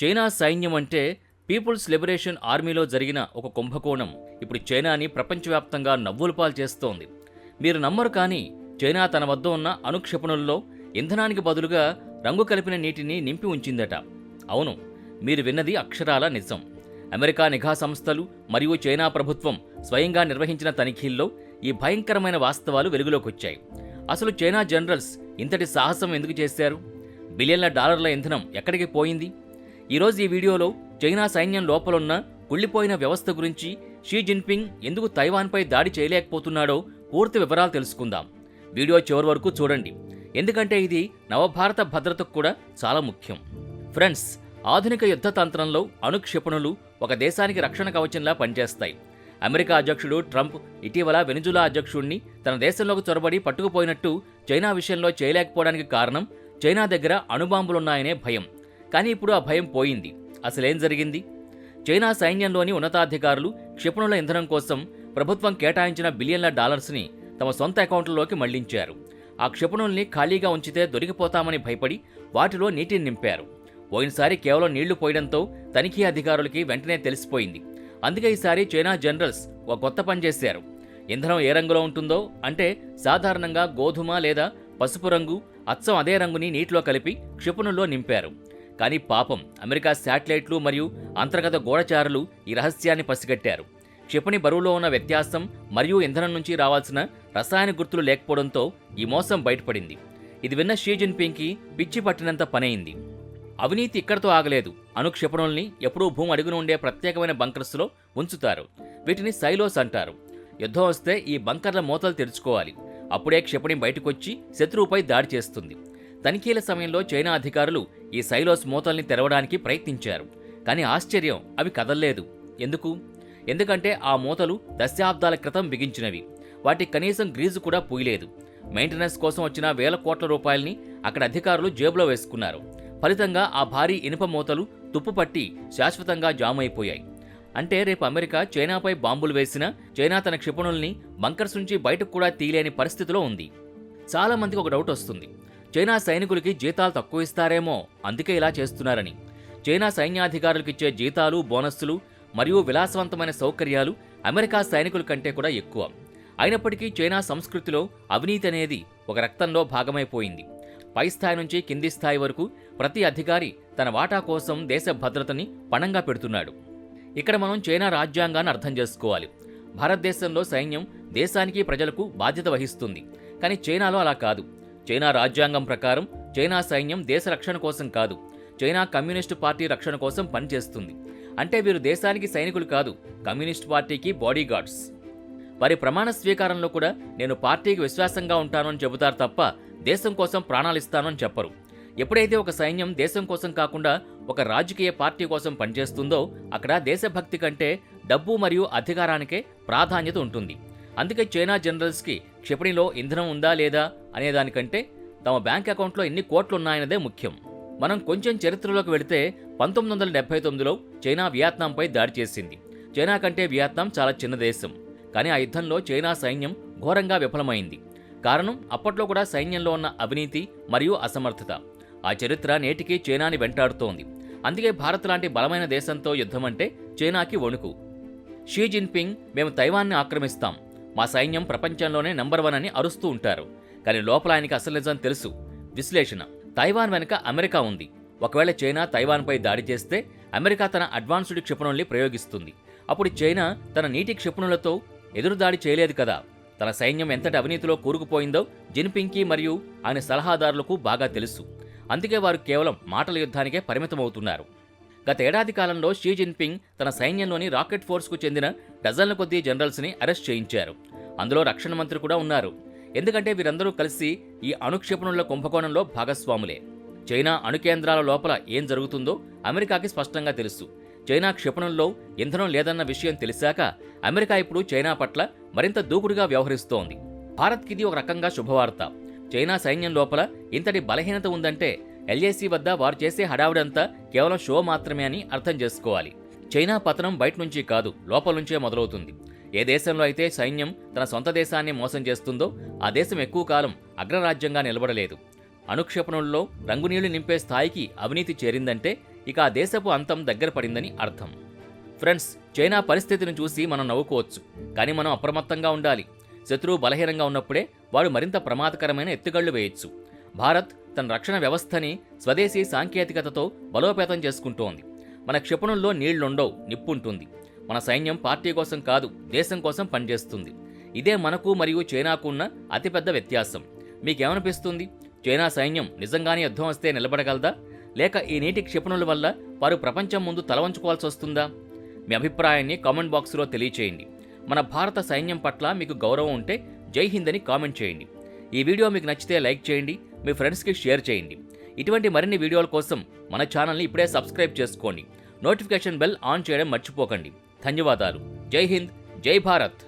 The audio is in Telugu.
చైనా సైన్యం అంటే పీపుల్స్ లిబరేషన్ ఆర్మీలో జరిగిన ఒక కుంభకోణం ఇప్పుడు చైనాని ప్రపంచవ్యాప్తంగా నవ్వులపాలు చేస్తోంది. మీరు నమ్మరు, కానీ చైనా తన వద్ద ఉన్న అణుక్షిపణుల్లో ఇంధనానికి బదులుగా రంగు కలిపిన నీటిని నింపి ఉంచిందట. అవును, మీరు విన్నది అక్షరాల నిజం. అమెరికా నిఘా సంస్థలు మరియు చైనా ప్రభుత్వం స్వయంగా నిర్వహించిన తనిఖీల్లో ఈ భయంకరమైన వాస్తవాలు వెలుగులోకొచ్చాయి. అసలు చైనా జనరల్స్ ఇంతటి సాహసం ఎందుకు చేశారు? బిలియన్ల డాలర్ల ఇంధనం ఎక్కడికి పోయింది? ఈరోజు ఈ వీడియోలో చైనా సైన్యం లోపలున్న కుళ్ళిపోయిన వ్యవస్థ గురించి, షీ జిన్పింగ్ ఎందుకు తైవాన్పై దాడి చేయలేకపోతున్నాడో పూర్తి వివరాలు తెలుసుకుందాం. వీడియో చివరి వరకు చూడండి, ఎందుకంటే ఇది నవభారత భద్రతకు కూడా చాలా ముఖ్యం. ఫ్రెండ్స్, ఆధునిక యుద్ధ తంత్రంలో అణుక్షిపణులు ఒక దేశానికి రక్షణ కవచంలా పనిచేస్తాయి. అమెరికా అధ్యక్షుడు ట్రంప్ ఇటీవల వెనిజులా అధ్యక్షుడిని తన దేశంలోకి చొరబడి పట్టుకుపోయినట్టు చైనా విషయంలో చేయలేకపోవడానికి కారణం చైనా దగ్గర అణుబాంబులున్నాయనే భయం. కానీ ఇప్పుడు ఆ భయం పోయింది. అసలేం జరిగింది? చైనా సైన్యంలోని ఉన్నతాధికారులు క్షిపణుల ఇంధనం కోసం ప్రభుత్వం కేటాయించిన బిలియన్ల డాలర్స్ని తమ సొంత అకౌంట్లలోకి మళ్లించారు. ఆ క్షిపణుల్ని ఖాళీగా ఉంచితే దొరికిపోతామని భయపడి వాటిలో నీటిని నింపారు. పోయినసారి కేవలం నీళ్లు పోయడంతో తనిఖీ అధికారులకి వెంటనే తెలిసిపోయింది. అందుకే ఈసారి చైనా జనరల్స్ ఒక కొత్త పని చేశారు. ఇంధనం ఏ రంగులో ఉంటుందో, అంటే సాధారణంగా గోధుమ లేదా పసుపు రంగు, అచ్చం అదే రంగుని నీటిలో కలిపి క్షిపణుల్లో నింపారు. కానీ పాపం అమెరికా శాటిలైట్లు మరియు అంతర్గత గూఢచారులు ఈ రహస్యాన్ని పసిగట్టారు. క్షిపణి బరువులో ఉన్న వ్యత్యాసం మరియు ఇంధనం నుంచి రావాల్సిన రసాయన గుర్తులు లేకపోవడంతో ఈ మోసం బయటపడింది. ఇది విన్న షీ జిన్పింగ్కి పిచ్చి పట్టినంత పనైంది. అవినీతి ఇక్కడితో ఆగలేదు. అణుక్షిపణుల్ని ఎప్పుడూ భూమి అడుగున ఉండే ప్రత్యేకమైన బంకర్స్లో ఉంచుతారు. వీటిని సైలోస్ అంటారు. యుద్ధం వస్తే ఈ బంకర్ల మూతలు తెరుచుకోవాలి. అప్పుడే క్షిపణి బయటకొచ్చి శత్రువుపై దాడి చేస్తుంది. తనిఖీల సమయంలో చైనా అధికారులు ఈ సైలోస్ మూతల్ని తెరవడానికి ప్రయత్నించారు. కానీ ఆశ్చర్యం, అవి కదల్లేదు. ఎందుకంటే ఆ మూతలు దశాబ్దాల క్రితం బిగించినవి. వాటికి కనీసం గ్రీజు కూడా పూయలేదు. మెయింటెనెన్స్ కోసం వచ్చిన వేల కోట్ల రూపాయల్ని అక్కడ అధికారులు జేబులో వేసుకున్నారు. ఫలితంగా ఆ భారీ ఇనుప మూతలు తుప్పుపట్టి శాశ్వతంగా జామ్ అయిపోయాయి. అంటే రేపు అమెరికా చైనాపై బాంబులు వేసినా చైనా తన క్షిపణుల్ని బంకర్స్ నుంచి బయటకు కూడా తీయలేని పరిస్థితిలో ఉంది. చాలా మందికి ఒక డౌట్ వస్తుంది, చైనా సైనికులకి జీతాలు తక్కువ ఇస్తారేమో, అందుకే ఇలా చేస్తున్నారని. చైనా సైన్యాధికారులకు ఇచ్చే జీతాలు, బోనస్సులు మరియు విలాసవంతమైన సౌకర్యాలు అమెరికా సైనికుల కంటే కూడా ఎక్కువ. అయినప్పటికీ చైనా సంస్కృతిలో అవినీతి అనేది ఒక రక్తంలో భాగమైపోయింది. పై స్థాయి నుంచి కింది స్థాయి వరకు ప్రతి అధికారి తన వాటా కోసం దేశ భద్రతని పణంగా పెడుతున్నాడు. ఇక్కడ మనం చైనా రాజ్యాంగాన్ని అర్థం చేసుకోవాలి. భారతదేశంలో సైన్యం దేశానికి, ప్రజలకు బాధ్యత వహిస్తుంది. కానీ చైనాలో అలా కాదు. చైనా రాజ్యాంగం ప్రకారం చైనా సైన్యం దేశ రక్షణ కోసం కాదు, చైనా కమ్యూనిస్టు పార్టీ రక్షణ కోసం పనిచేస్తుంది. అంటే వీరు దేశానికి సైనికులు కాదు, కమ్యూనిస్టు పార్టీకి బాడీగార్డ్స్. వారి ప్రమాణ స్వీకారంలో కూడా నేను పార్టీకి విశ్వాసంగా ఉంటాను అని చెబుతారు తప్ప దేశం కోసం ప్రాణాలిస్తాను అని చెప్పరు. ఎప్పుడైతే ఒక సైన్యం దేశం కోసం కాకుండా ఒక రాజకీయ పార్టీ కోసం పనిచేస్తుందో అక్కడ దేశభక్తి కంటే డబ్బు మరియు అధికారానికే ప్రాధాన్యత ఉంటుంది. అందుకే చైనా జనరల్స్కి క్షిపణిలో ఇంధనం ఉందా లేదా అనేదానికంటే తమ బ్యాంక్ అకౌంట్లో ఎన్ని కోట్లున్నాయన్నదే ముఖ్యం. మనం కొంచెం చరిత్రలోకి వెళితే 1979లో చైనా వియత్నాంపై దాడి చేసింది. చైనా కంటే వియత్నాం చాలా చిన్న దేశం. కానీ ఆ యుద్ధంలో చైనా సైన్యం ఘోరంగా విఫలమైంది. కారణం అప్పట్లో కూడా సైన్యంలో ఉన్న అవినీతి మరియు అసమర్థత. ఆ చరిత్ర నేటికీ చైనాని వెంటాడుతోంది. అందుకే భారత్ లాంటి బలమైన దేశంతో యుద్ధమంటే చైనాకి వణుకు. షీ జిన్పింగ్, మేము తైవాన్ని ఆక్రమిస్తాం, మా సైన్యం ప్రపంచంలోనే నంబర్ 1 అని అరుస్తూ ఉంటారు. కానీ లోపల ఆయనకి అసలు నిజం తెలుసు. విశ్లేషణ: తైవాన్ వెనుక అమెరికా ఉంది. ఒకవేళ చైనా తైవాన్పై దాడి చేస్తే అమెరికా తన అడ్వాన్స్డ్ క్షిపణుల్ని ప్రయోగిస్తుంది. అప్పుడు చైనా తన నీటి క్షిపణులతో ఎదురుదాడి చేయలేదు కదా. తన సైన్యం ఎంతటి అవినీతిలో కూరుకుపోయిందో జిన్పింగ్కి మరియు ఆయన సలహాదారులకు బాగా తెలుసు. అందుకే వారు కేవలం మాటల యుద్ధానికే పరిమితమవుతున్నారు. గత ఏడాది కాలంలో షీ జిన్పింగ్ తన సైన్యంలోని రాకెట్ ఫోర్స్కు చెందిన డజన్ల కొద్దీ జనరల్స్ని అరెస్ట్ చేయించారు. అందులో రక్షణ మంత్రి కూడా ఉన్నారు. ఎందుకంటే వీరందరూ కలిసి ఈ అణుక్షిపణుల కుంభకోణంలో భాగస్వాములే. చైనా అణుకేంద్రాల లోపల ఏం జరుగుతుందో అమెరికాకి స్పష్టంగా తెలుసు. చైనా క్షిపణుల్లో ఇంధనం లేదన్న విషయం తెలిసాక అమెరికా ఇప్పుడు చైనా పట్ల మరింత దూకుడుగా వ్యవహరిస్తోంది. భారత్కి ఇది ఒక రకంగా శుభవార్త. చైనా సైన్యం లోపల ఇంతటి బలహీనత ఉందంటే ఎల్ఏసీ వద్ద వారు చేసే హడావుడంతా కేవలం షో మాత్రమే అని అర్థం చేసుకోవాలి. చైనా పతనం బయట నుంచి కాదు, లోపల నుంచే మొదలవుతుంది. ఏ దేశంలో అయితే సైన్యం తన సొంత దేశాన్ని మోసం చేస్తుందో ఆ దేశం ఎక్కువ కాలం అగ్రరాజ్యంగా నిలబడలేదు. అణుక్షిపణుల్లో రంగునీళ్లు నింపే స్థాయికి అవినీతి చేరిందంటే ఇక ఆ దేశపు అంతం దగ్గర పడిందని అర్థం. ఫ్రెండ్స్, చైనా పరిస్థితిని చూసి మనం నవ్వుకోవచ్చు, కానీ మనం అప్రమత్తంగా ఉండాలి. శత్రువు బలహీనంగా ఉన్నప్పుడే వాడు మరింత ప్రమాదకరమైన ఎత్తుగళ్లు వేయొచ్చు. భారత్ తన రక్షణ వ్యవస్థని స్వదేశీ సాంకేతికతతో బలోపేతం చేసుకుంటోంది. మన క్షిపణుల్లో నీళ్లుండవు, నిప్పుంటుంది. మన సైన్యం పార్టీ కోసం కాదు, దేశం కోసం పనిచేస్తుంది. ఇదే మనకు మరియు చైనాకు ఉన్న అతిపెద్ద వ్యత్యాసం. మీకేమనిపిస్తుంది? చైనా సైన్యం నిజంగానే యుద్ధం వస్తే నిలబడగలదా, లేక ఈ నీటి క్షిపణుల వల్ల వారు ప్రపంచం ముందు తలవంచుకోవాల్సి వస్తుందా? మీ అభిప్రాయాన్ని కామెంట్ బాక్స్లో తెలియచేయండి. మన భారత సైన్యం పట్ల మీకు గౌరవం ఉంటే జై హింద్ అని కామెంట్ చేయండి. ఈ వీడియో మీకు నచ్చితే లైక్ చేయండి, మీ ఫ్రెండ్స్కి షేర్ చేయండి. ఇటువంటి మరిన్ని వీడియోల కోసం మన ఛానల్ని ఇప్పుడే సబ్స్క్రైబ్ చేసుకోండి. నోటిఫికేషన్ బెల్ ఆన్ చేయడం మర్చిపోకండి. ధన్యవాదాలు. జై హింద్, జై భారత్.